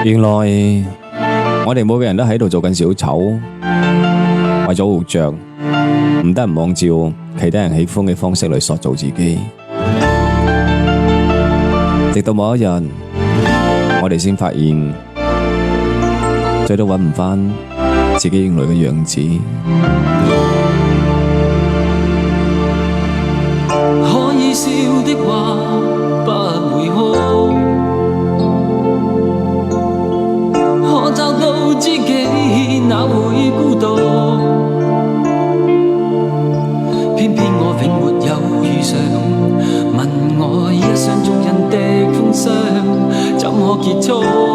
原來我哋每個人都喺度做緊小丑，為咗活着，唔得唔按照其他人喜歡嘅方式嚟塑造自己。直到某一日，我哋先發現，再都揾唔返自己原來嘅樣子。可以笑的話不會哭，可找到知己哪會孤獨，偏偏我永沒有遇上，問我一廂情願的風霜怎可結束。